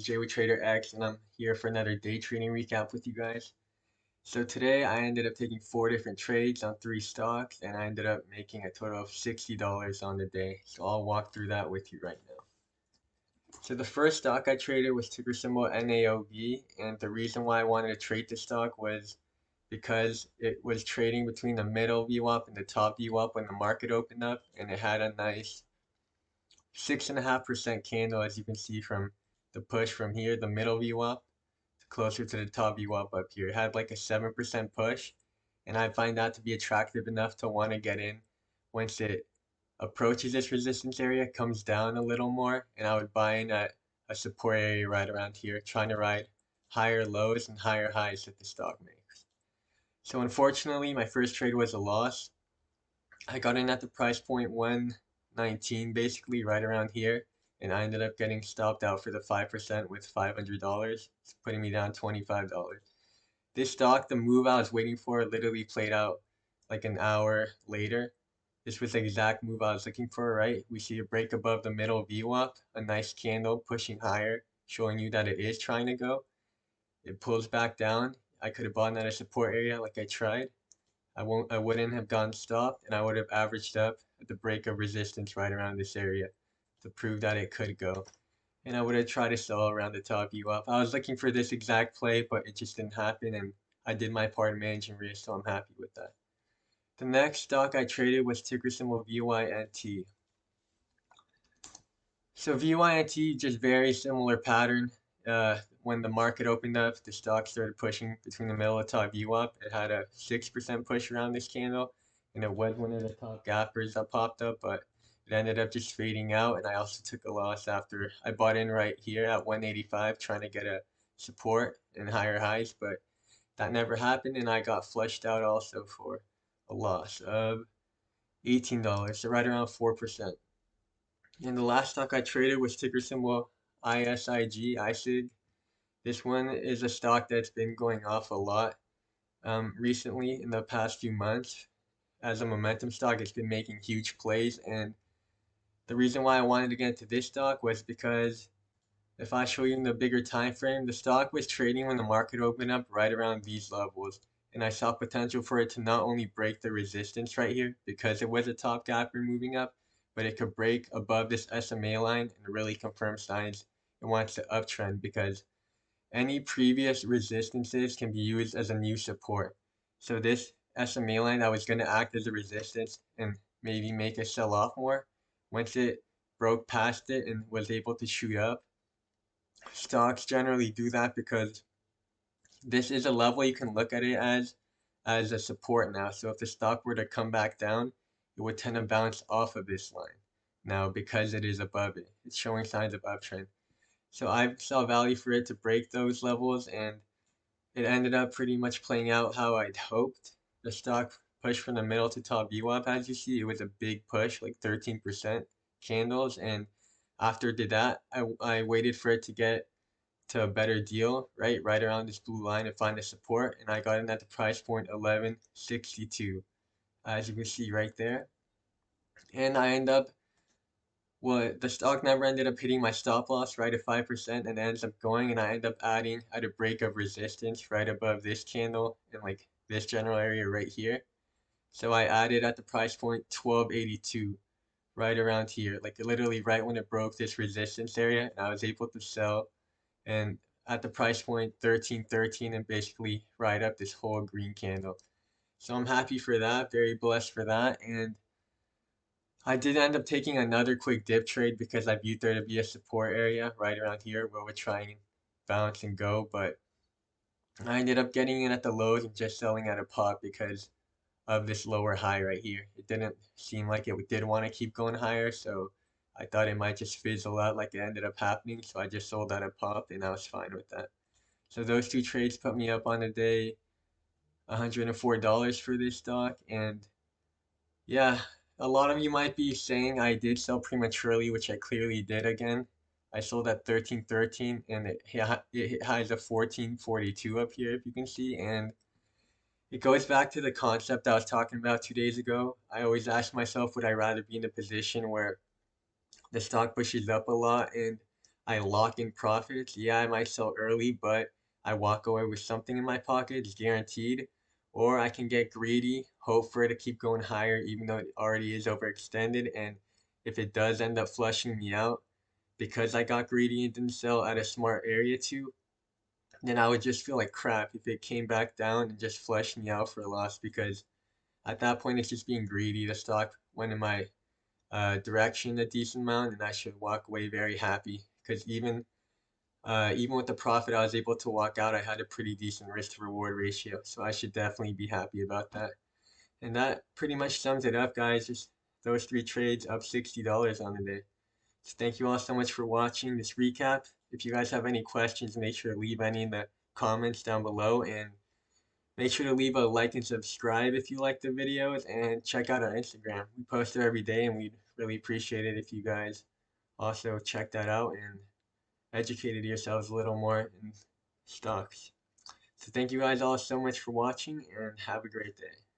Jay with Trader X, and I'm here for another day trading recap with you guys. So today I ended up taking 4 different trades on 3 stocks, and I ended up making a total of $60 on the day. So I'll walk through that with you right now. So the first stock I traded was ticker symbol NAOV, and the reason why I wanted to trade this stock was because it was trading between the middle VWAP and the top VWAP when the market opened up, and it had a nice 6.5% candle, as you can see from the push from here, the middle VWAP, closer to the top VWAP up here. It had like a 7% push, and I find that to be attractive enough to want to get in once it approaches this resistance area, comes down a little more, and I would buy in at a support area right around here, trying to ride higher lows and higher highs that the stock makes. So unfortunately, my first trade was a loss. I got in at the price point 119, basically right around here, and I ended up getting stopped out for the 5% with $500, putting me down $25. This stock, the move I was waiting for, literally played out like an hour later. This was the exact move I was looking for, right? We see a break above the middle VWAP, a nice candle pushing higher, showing you that it is trying to go. It pulls back down. I could have bought at a support area like I tried. I wouldn't have gotten stopped, and I would have averaged up at the break of resistance right around this area to prove that it could go. And I would have tried to sell around the top VWAP. I was looking for this exact play, but it just didn't happen, and I did my part in managing risk, so I'm happy with that. The next stock I traded was ticker symbol VYNT. So VYNT, just very similar pattern. When the market opened up, the stock started pushing between the middle of top VWAP. It had a 6% push around this candle, and it was one of the top gappers that popped up, but it ended up just fading out, and I also took a loss after I bought in right here at 185, trying to get a support and higher highs, but that never happened, and I got flushed out also for a loss of $18, so right around 4%. And the last stock I traded was ticker symbol ISIG, ISIG. This one is a stock that's been going off a lot recently in the past few months. As a momentum stock, it's been making huge plays, and the reason why I wanted to get into this stock was because if I show you in the bigger time frame, the stock was trading when the market opened up right around these levels, and I saw potential for it to not only break the resistance right here because it was a top gapper moving up, but it could break above this SMA line and really confirm signs it wants to uptrend, because any previous resistances can be used as a new support. So this SMA line that was going to act as a resistance and maybe make it sell off more, once it broke past it and was able to shoot up, stocks generally do that because this is a level you can look at it as a support now. So if the stock were to come back down, it would tend to bounce off of this line now because it is above it. It's showing signs of uptrend. So I saw value for it to break those levels, and it ended up pretty much playing out how I'd hoped. The stock pushed from the middle to top VWAP, as you see. It was a big push, like 13% candles, and after it did that, I waited for it to get to a better deal, right around this blue line, and find a support, and I got in at the price point 1162, as you can see right there. And I end up, well, the stock never ended up hitting my stop loss right at 5%, and it ends up going, and I end up adding at a break of resistance right above this candle and like this general area right here. So I added at the price point 1282, right around here, like literally right when it broke this resistance area, and I was able to sell and at the price point 1313 and basically ride up this whole green candle. So I'm happy for that, very blessed for that. And I did end up taking another quick dip trade because I viewed there to be a support area right around here where we're trying to bounce and go, but I ended up getting in at the lows and just selling at a pop because of this lower high right here. It didn't seem like it did want to keep going higher, so I thought it might just fizzle out like it ended up happening, so I just sold at a pop, and I was fine with that. So those two trades put me up on the day $104 for this stock, and yeah, a lot of you might be saying I did sell prematurely, which I clearly did again. I sold at 1313, and it hit highs of 1442 up here, if you can see, and it goes back to the concept I was talking about 2 days ago. I always ask myself, would I rather be in a position where the stock pushes up a lot and I lock in profits. Yeah, I might sell early, but I walk away with something in my pocket, it's guaranteed. Or I can get greedy, hope for it to keep going higher, even though it already is overextended. And if it does end up flushing me out, because I got greedy and didn't sell at a smart area too, then I would just feel like crap if it came back down and just flushed me out for a loss because at that point it's just being greedy. The stock went in my direction a decent amount and I should walk away very happy because even with the profit I was able to walk out, I had a pretty decent risk to reward ratio. So I should definitely be happy about that. And that pretty much sums it up, guys. Just those three trades up $60 on the day. So thank you all so much for watching this recap. If you guys have any questions, make sure to leave any in the comments down below and make sure to leave a like and subscribe if you like the videos and check out our Instagram. We post there every day and we'd really appreciate it if you guys also check that out and educated yourselves a little more in stocks. So thank you guys all so much for watching and have a great day.